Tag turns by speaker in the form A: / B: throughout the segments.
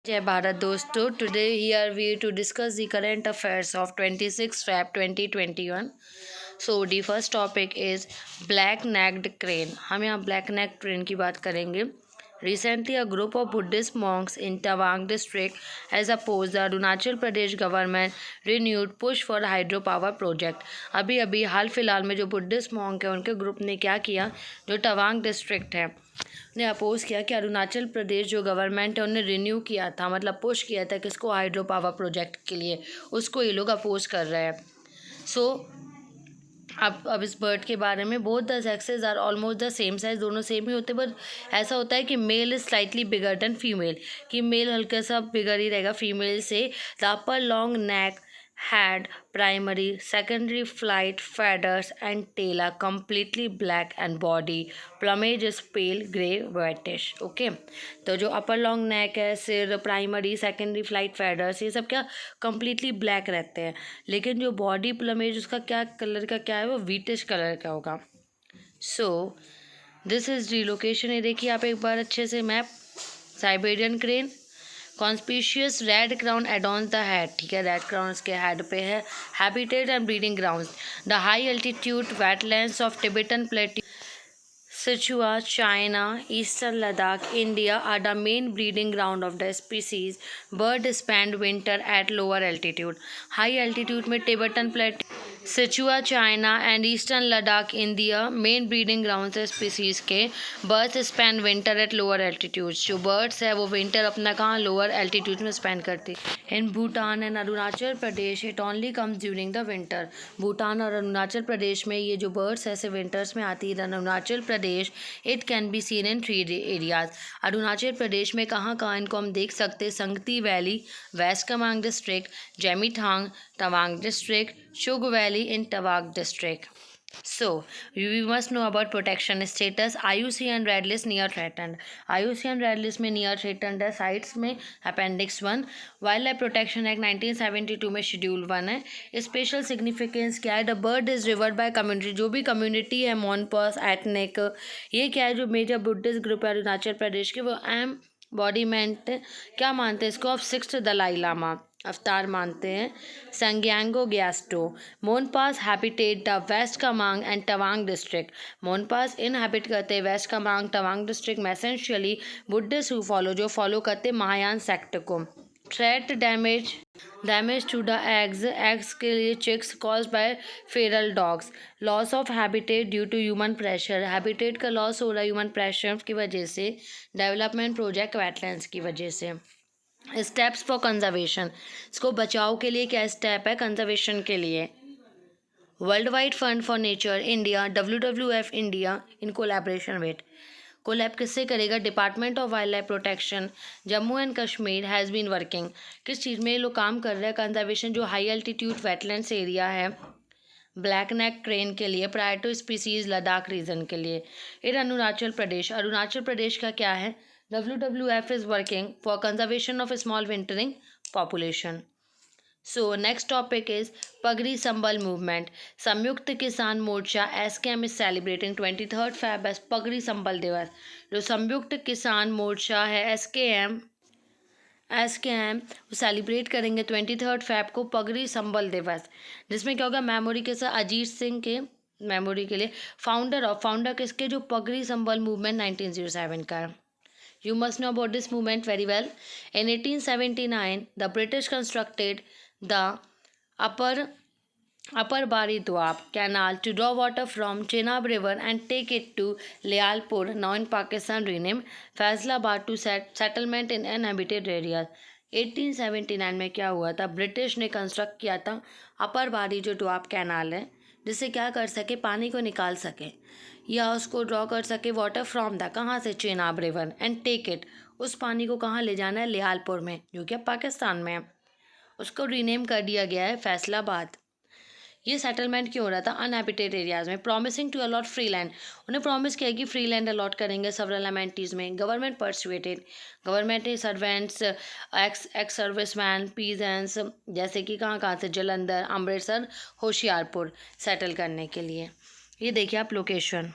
A: Jai Bharat दोस्तों, today here we to discuss the current affairs of 26 Feb 2021. So the first topic is black necked crane. हम यहाँ black necked crane की बात करेंगे. Recently, a group of Buddhist monks in Tawang district has opposed the Arunachal Pradesh government renewed push for hydropower project. अभी अभी हाल फिलहाल में जो बुद्धिस्ट मॉन्क है उनके ग्रुप ने क्या किया, जो तवांग डिस्ट्रिक्ट है ने अपोज किया कि अरुणाचल प्रदेश जो गवर्नमेंट है उन्होंने रिन्यू किया था, मतलब पुश किया था किसको, हाइड्रो पावर प्रोजेक्ट के लिए, उसको ये लोग अपोज कर रहे हैं. सो अब इस बर्ड के बारे में both the sexes are almost the same size, दोनों सेम ही होते हैं, बट ऐसा होता है कि male is slightly bigger than female, कि मेल हल्का सा बिगर ही रहेगा फीमेल से. The upper long neck had primary, secondary flight feathers and tail are completely black and body plumage is pale grey whitish. Okay, तो जो अपर long नेक है, सिर, प्राइमरी, सेकेंडरी फ्लाइट फेदर्स, ये सब क्या कंप्लीटली ब्लैक रहते हैं, लेकिन जो बॉडी प्लमेज उसका क्या कलर का क्या है, वो व्हीटिश कलर का होगा. So this is relocation. ये देखिए आप एक बार अच्छे से map. Siberian crane, conspicuous red crown add-ons the head, ठीक है, रेड क्राउन इसके हेड पे है. Habitat and breeding grounds, the high altitude wetlands of Tibetan plateau, Sichuan, China, Eastern Ladakh, India are the main breeding ground of the species. Birds spend winter at lower altitude. High altitude में Tibetan Plateau, Sichuan China and eastern Ladakh India main breeding ground है species के. Birds spend winter at lower altitudes, जो birds है वो winter अपना कहाँ, lower altitude में spend करती. In Bhutan and Arunachal Pradesh it only comes during the winter. Bhutan और अरुणाचल प्रदेश में ये जो बर्ड्स ऐसे विंटर्स में आती है. Arunachal Pradesh it can be seen in 3 areas. Arunachal Pradesh में कहाँ कहाँ इनको हम देख सकते हैं, Sangti valley, west Kameng district, Zemithang, Tawang district, Shug valley in Tawang district. So, we must know about protection status. IUCN Red List near threatened. IUCN Red List में near threatened है, साइट्स में Appendix 1. Wild life protection act 1972 में schedule 1 है. Special significance क्या है, the bird is revered by community. जो भी community है मोनपास एथनिक, ये क्या है, जो मेजर बुद्धिस्ट ग्रुप है अरुणाचल प्रदेश के, वो एम बॉडीमेंट क्या मानते हैं इसको, ऑफ 6th दलाई लामा अवतार मानते हैं. संग्यांगो ग्यास्टो, Monpas habitat the west Kameng and Tawang district. Monpas inhabit करते हैं वेस्ट कामेंग तवांग डिस्ट्रिक्ट में एसेंशियली बुद्धिस्ट हु फॉलो, जो फॉलो करते महायान सेक्ट को. Threat damage to the eggs के लिए chicks cause by feral dogs. Loss of habitat due to human pressure, habitat का loss हो रहा है ह्यूमन प्रेशर की वजह से. डेवलपमेंट प्रोजेक्ट वेटलैंड्स की वजह से. स्टेप्स फॉर कंजर्वेशन, इसको बचाव के लिए क्या स्टेप है कंजर्वेशन के लिए. World wide fund for nature India WWF India in collaboration with, collab किससे करेगा, department of wild life protection Jammu and Kashmir has been working. किस चीज़ में ये लोग काम कर रहे हैं, कंजर्वेशन जो हाई एल्टीट्यूड वेटलैंड्स एरिया है ब्लैक नेक क्रेन के लिए, prior to species Ladakh region के लिए. इन अरुणाचल प्रदेश का क्या है, WWF is working for conservation of small wintering population. So next topic is Pagri Sambal movement. संयुक्त किसान मोर्चा SKM is celebrating 23rd Feb as पगड़ी संबल दिवस. जो संयुक्त किसान मोर्चा है SKM वो सेलिब्रेट करेंगे 23rd Feb को पगड़ी संबल दिवस, जिसमें क्या होगा, मेमोरी के साथ अजीत सिंह के मेमोरी के लिए. फाउंडर किसके, जो पगड़ी संबल मूवमेंट 1907 का है. You must know about this movement very well. In 1879, the British constructed the Upper Bari Doab Canal to draw water from Chenab River and take it to Lialpur, now in Pakistan, renamed Faisalabad to settlement in uninhabited areas. 1879 में क्या हुआ था, British ने construct किया था अपर बारी जो डोआब canal है, जिससे क्या कर सके, पानी को निकाल सके या उसको ड्रॉ कर सके वाटर फ्रॉम द, कहाँ से, Chenab river, and take it, उस पानी को कहाँ ले जाना है, लियालपुर में, जो कि पाकिस्तान में है. उसको रीनेम कर दिया गया है फैसलाबाद. ये सेटलमेंट क्यों हो रहा था, अनहैबिटेड एरियाज में. Promising to allot free land, उन्हें प्रॉमिस किया कि फ्री लैंड अलॉट करेंगे सेवरल अमेनिटीज़ में. गवर्नमेंट परसुएटेड, गवर्नमेंट ने सर्वेंट्स, एक्स सर्विसमैन, पीजेंट्स, जैसे कि कहाँ कहाँ से, जलंधर, अमृतसर, होशियारपुर सेटल करने के लिए. ये देखिए आप लोकेशन,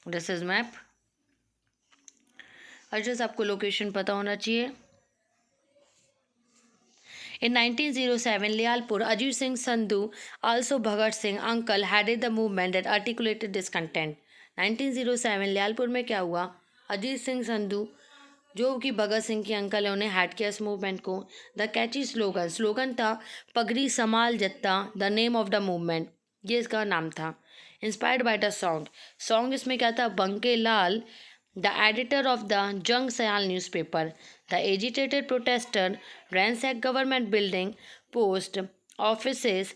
A: दिस इज मैप. अच्छा, आपको लोकेशन पता होना चाहिए. In 1907, Lialpur, Ajit Singh Sandhu, also Bhagat Singh, uncle, headed the movement that articulated discontent. 1907 Lyallpur में क्या हुआ? अजीत सिंह संधू जो कि भगत सिंह के अंकल है उन्हें हेड किया इस मूवमेंट को. द कैची स्लोगन था Pagdi Sambhal Jatta, the name of the movement, ये इसका नाम था. इंस्पायर्ड बाय द सॉन्ग इसमें क्या था? बंके लाल, the editor of the Jung Sayal newspaper, the agitated protester ransacked government building, post offices,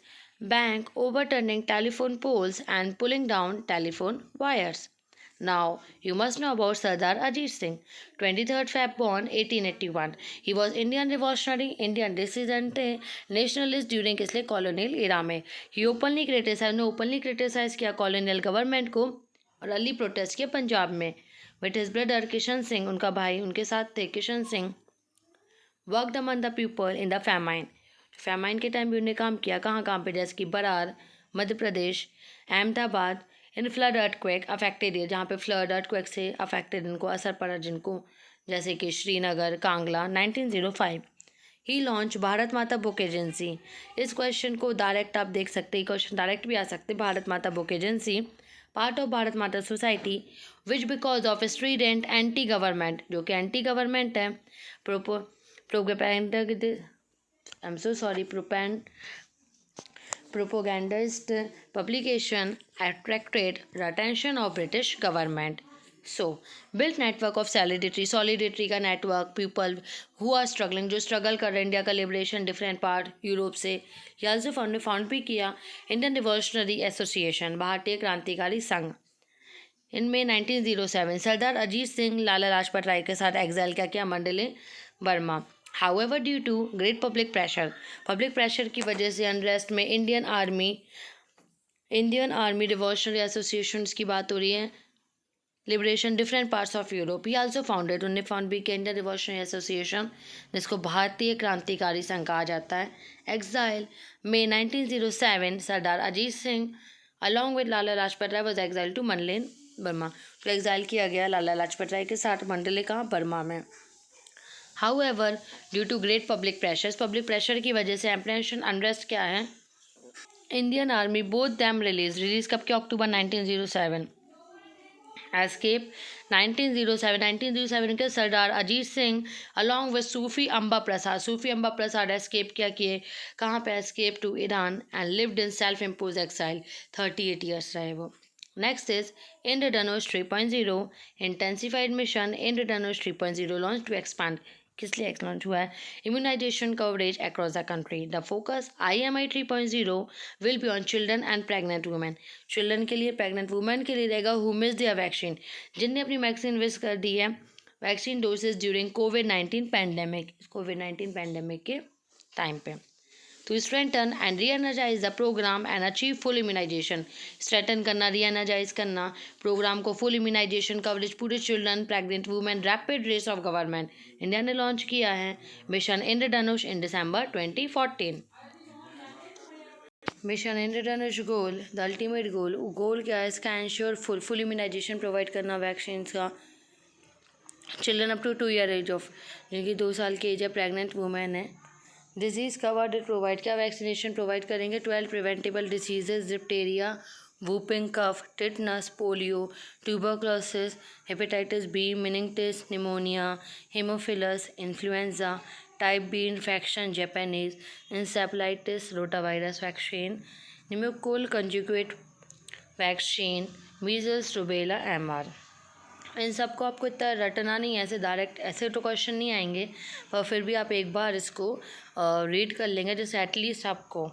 A: bank, overturning telephone poles and pulling down telephone wires. Now, you must know about Sardar Ajit Singh, 23rd Feb born 1881. He was Indian revolutionary, Indian dissident, nationalist during इसलिए colonial era में. He openly criticized किया colonial government को और early protest किया पंजाब में. With his brother Kishan Singh, उनका भाई उनके साथ थे Kishan Singh, worked among the people in the famine के टाइम भी उन्होंने काम किया. कहाँ पे? जैसे कि बरार मध्य प्रदेश, अहमदाबाद, इन फ्लड अर्थक्वेक अफेक्टेड एरिया, जहाँ पे फ्लड अर्थक्वेक से अफेक्टेड इनको असर पड़ा जिनको, जैसे कि श्रीनगर, कांगला. 1905 ही launch Bharat Mata book agency. इस क्वेश्चन को डायरेक्ट आप देख सकते हैं, क्वेश्चन डायरेक्ट भी आ सकते. Bharat Mata book agency part of Bharat Mata society which because of strident anti government, जो कि एंटी गवर्नमेंट है, propagandist publication attracted the attention of British government. So, built network of solidarity का network, people who are struggling, जो struggle कर रहे हैं India का liberation different part Europe से. याल्सो फाउंड भी किया इंडियन रिवॉल्यूशनरी एसोसिएशन, भारतीय क्रांतिकारी संघ. इनमें 1907 सरदार अजीत सिंह लाला लाजपत राय के साथ एग्जाइल किया Mandalay Burma. However due to great public pressure की वजह से अनरेस्ट में इंडियन आर्मी रिवॉल्यूशनरी एसोसिएशंस की बात हो रही है, liberation different parts of Europe. He also founded, उन्होंने फाउंड भी किया इंडियन रिवॉल्यूशनरी एसोसिएशन जिसको भारतीय क्रांतिकारी संघ कहा जाता है. एग्जाइल में 1907 Sardar Ajit Singh along with Lala Lajpat Rai was exile to Mandalay Burma. तो एग्जाइल किया गया लाला लाजपत राय के साथ मंडले कहाँ? बर्मा में. However due to great public pressure की वजह से एम्प्रेशन अनरेस्ट क्या है? Indian army both them release कब के? अक्टूबर 1907. एस्केप 1907 के Sardar Ajit Singh along with Sufi Amba Prasad escape क्या किए? कहाँ पे escape? To Iran and lived in self impose exile. 38 years रहे वो. Next is Indradhanush 3.0 intensified mission. Indradhanush 3.0 launch to expand, किस लिए लॉन्च हुआ है? Immunization coverage across the country. The focus IMI 3.0 will be on children and pregnant women. Children के लिए, pregnant women के लिए रहेगा हु मिस दियर वैक्सीन, जिनने अपनी वैक्सीन मिस कर दी है, वैक्सीन डोजेज ड्यूरिंग कोविड-19 पैंडेमिक के टाइम पे. To strengthen and re-energize the program and achieve full immunization. Strengthen करना, re-energize करना प्रोग्राम को, full immunization कवरेज पूरे children, pregnant women, rapid race of government. India ने launch किया है mission Indradhanush in December 2014. Mission Indradhanush goal, the ultimate goal क्या है इसका? एंश्योर फुल इम्यूनाइजेशन प्रोवाइड करना वैक्सीन का children up to 2 year age of, जिनकी 2 साल की एज है, प्रेग्नेंट वुमेन है. डिजीज़ कवर्ड प्रोवाइड, क्या वैक्सीनेशन प्रोवाइड करेंगे? 12 preventable diseases, diphtheria, whooping cough, tetanus, polio, tuberculosis, hepatitis B, meningitis, pneumonia, haemophilus, influenza, type B infection, Japanese encephalitis, rotavirus vaccine, pneumococcal conjugate vaccine, measles, rubella, MR. इन सबको आपको इतना रटना नहीं है, ऐसे डायरेक्ट ऐसे तो क्वेश्चन नहीं आएंगे, पर फिर भी आप एक बार इसको रीड कर लेंगे जिससे एटलीस्ट आपको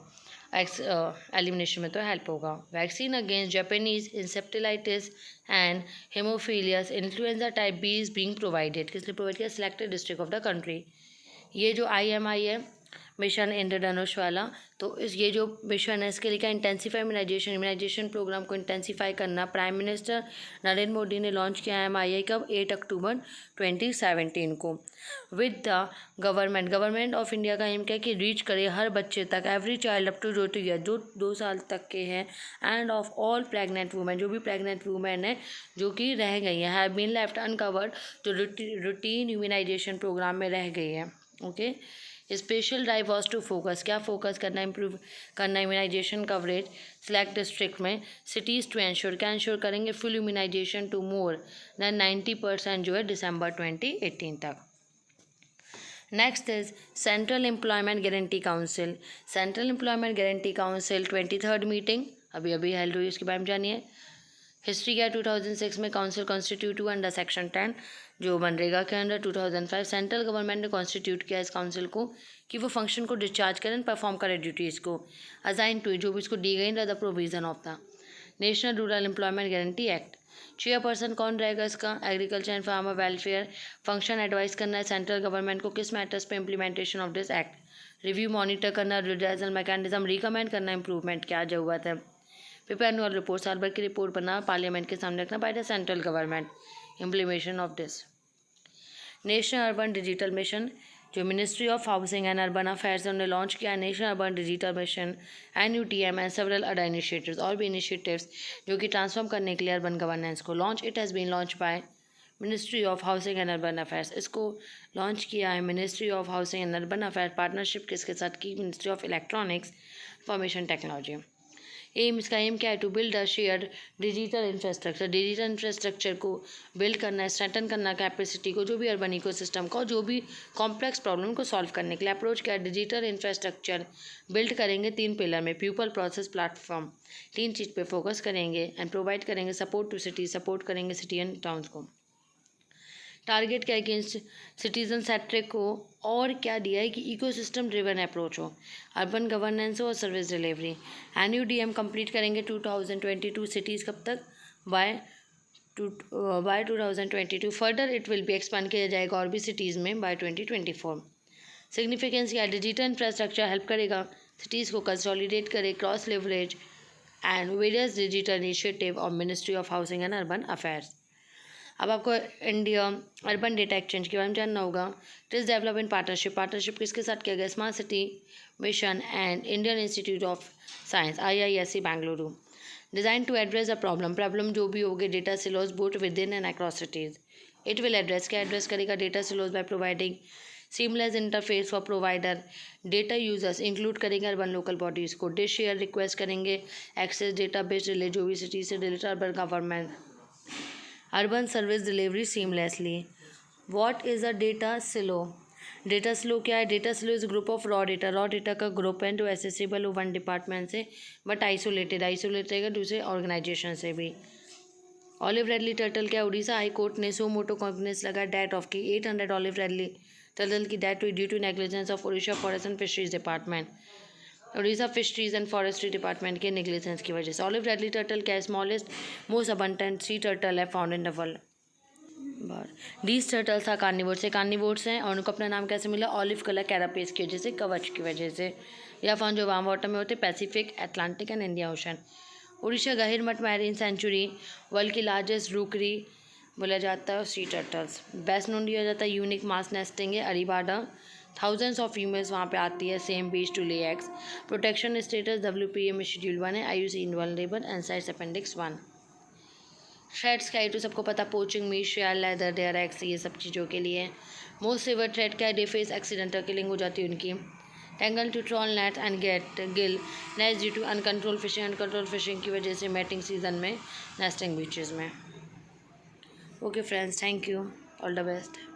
A: एलिमिनेशन में तो हेल्प होगा. Vaccine against Japanese encephalitis and haemophilus influenza type B is being provided. किस लिए प्रोवाइड किया? Selected district of the country. ये जो IMI है मिशन इंद्रधनुष वाला, तो ये जो मिशन है इसके लिए क्या? इंटेंसिफाई इम्यूनाइजेशन प्रोग्राम को इंटेंसिफाई करना. प्राइम मिनिस्टर नरेंद्र मोदी ने लॉन्च किया MIA कब? 8 अक्टूबर 2017 को. With the government of India का एम क्या कि रीच करे हर बच्चे तक, every child up to 2 year, जो 2 साल तक के हैं, and of all pregnant women, जो भी प्रेग्नेंट वुमेन है जो कि रह गई है, हैव बीन लेफ्ट अनकवर्ड, जो रूटीन इम्यूनाइजेशन प्रोग्राम में रह गई है. Okay. Special drive was to focus, क्या फोकस करना, इम्प्रूव करना इम्यूनाइजेशन कवरेज सिलेक्ट डिस्ट्रिक्ट में। सिटीज़ टू इंश्योर, क्या इंश्योर करेंगे, full immunization to more than 90% जो है दिसंबर 2018 तक। Next is central employment guarantee council. Central employment guarantee council 23rd meeting अभी अभी हेल्ड हुई, उसके बारे में जानिए। हिस्ट्री क्या, 2006 में काउंसिल कॉन्स्टिट्यूट हुआ अंडर सेक्शन 10 जो मनरेगा के अंडर। 2005 सेंट्रल गवर्नमेंट ने कॉन्स्टिट्यूट किया इस काउंसिल को कि वो फंक्शन को डिस्चार्ज करें, परफॉर्म करे ड्यूटीज़ को असाइन टू जो भी इसको दी गई the provision of the national rural employment guarantee act. Chairperson कौन रहेगा इसका, agriculture and farmer welfare. Function advice करना है सेंट्रल गवर्नमेंट को किस मैटर्स पे implementation of this act. Review monitor करना, रिड्रेसल मैकेनिज्म रिकमेंड करना, इंप्रूवमेंट क्या जरूरत है। प्रिपेयर एनुअल रिपोर्ट, साल भर की रिपोर्ट बना पार्लियामेंट के सामने रखना by the central government. Implementation of this national urban digital mission जो ministry of housing and urban affairs ने लॉन्च किया national urban digital mission NUTM and several other initiatives और भी इनिशिएटिव्स जो कि ट्रांसफॉर्म करने के लिए अर्बन गवर्नेंस को launch. It has been launch by ministry of housing and urban affairs. इसको लॉन्च किया है ministry of housing and urban affair partnership किसके साथ की, ministry of electronics information technology. इसका एम क्या है, to build a share digital infrastructure. Digital infrastructure को बिल्ड करना है, स्ट्रेंथन करना कैपेसिटी को जो भी अर्बन इकोसिस्टम का जो भी कॉम्प्लेक्स प्रॉब्लम को सॉल्व करने के लिए। अप्रोच क्या है, डिजिटल इंफ्रास्ट्रक्चर बिल्ड करेंगे 3 पिलर में, पीपल प्रोसेस प्लेटफॉर्म, 3 चीज़ पे फोकस करेंगे एंड प्रोवाइड करेंगे सपोर्ट टू सिटी, सपोर्ट करेंगे सिटी एंड टाउन्स को। टारगेट क्या अगेंस्ट सिटीजन सेंट्रिक को और क्या दिया है कि इकोसिस्टम ड्रिवन अप्रोच हो, अर्बन गवर्नेंस हो और सर्विस डिलीवरी। NUDM कंप्लीट करेंगे 2022 सिटीज़ कब तक, by 2022। Further it will be expand किया जाएगा और भी सिटीज़ में बाय 2024। सिग्निफिकेंस क्या, डिजिटल इंफ्रास्ट्रक्चर हेल्प करेगा सिटीज़ को कंसोलिडेट करे cross leverage and various digital initiative of ministry of housing and urban affairs. अब आपको इंडिया अर्बन डेटा एक्सचेंज के बारे में जानना होगा। It is develop in partnership, partnership किसके साथ किया गया, smart city mission and Indian institute of science IISc Bengaluru. Design to address a problem जो भी होगी data silos both within and across cities. It will address, क्या address करेगा, data silos by providing seamless interface for provider data users, include करेंगे urban local bodies को। Dish share request करेंगे access data base relay जो भी city से डिलीटर urban government urban service delivery seamlessly. What is a data silo, data silo क्या है, data silo is group of raw data का group है जो एसेसिबल हो वन डिपार्टमेंट से बट आइसोलेटेड रहेगा दूसरे ऑर्गेनाइजेशन से भी। ऑलिव रेडली टर्टल क्या, उड़ीसा हाई कोर्ट ने सो मोटो कॉन्फिडेंस लगा डेट ऑफ की 800 ऑलिव रेडली टर्टल की डेट हुई due to negligence of Orissa forest and fisheries department, Orissa fisheries and forestry department के नेग्लिजेंस की वजह से। ऑलिव रेडली टर्टल क्या, smallest most abundant sea turtle है found in the world. These turtles are carnivores हैं और उनको अपना नाम कैसे मिला, ऑलिव कलर कैरापेस की वजह से, कवच की वजह से। या फाउंड जो वार्म वाटर में होते Pacific, Atlantic and India ocean. Orissa Gahirmatha marine sanctuary world की लार्जेस्ट रूकरी बोला जाता है सी टर्टल्स। बेस्ट नोन दिया जाता है यूनिक मास नेस्टिंग है अरीबाडा, थाउजेंड्स ऑफ फीमेल्स वहाँ पे आती है same beach to lay eggs. Protection status WPA में शेड्यूल 1 है, IUC N vulnerable and CITES appendix 1। Threats क्या है तो सबको पता, poaching meat share leather their eggs ये सब चीज़ों के लिए। मोस्ट सिवियर थ्रेड क्या है, डेफेस एक्सीडेंटल किलिंग हो जाती है उनकी। Tangle to trawl net and get gill nest due to uncontrol fishing की वजह से मैटिंग सीजन में नेस्टिंग बीचेस में। Okay friends, thank you, all the best.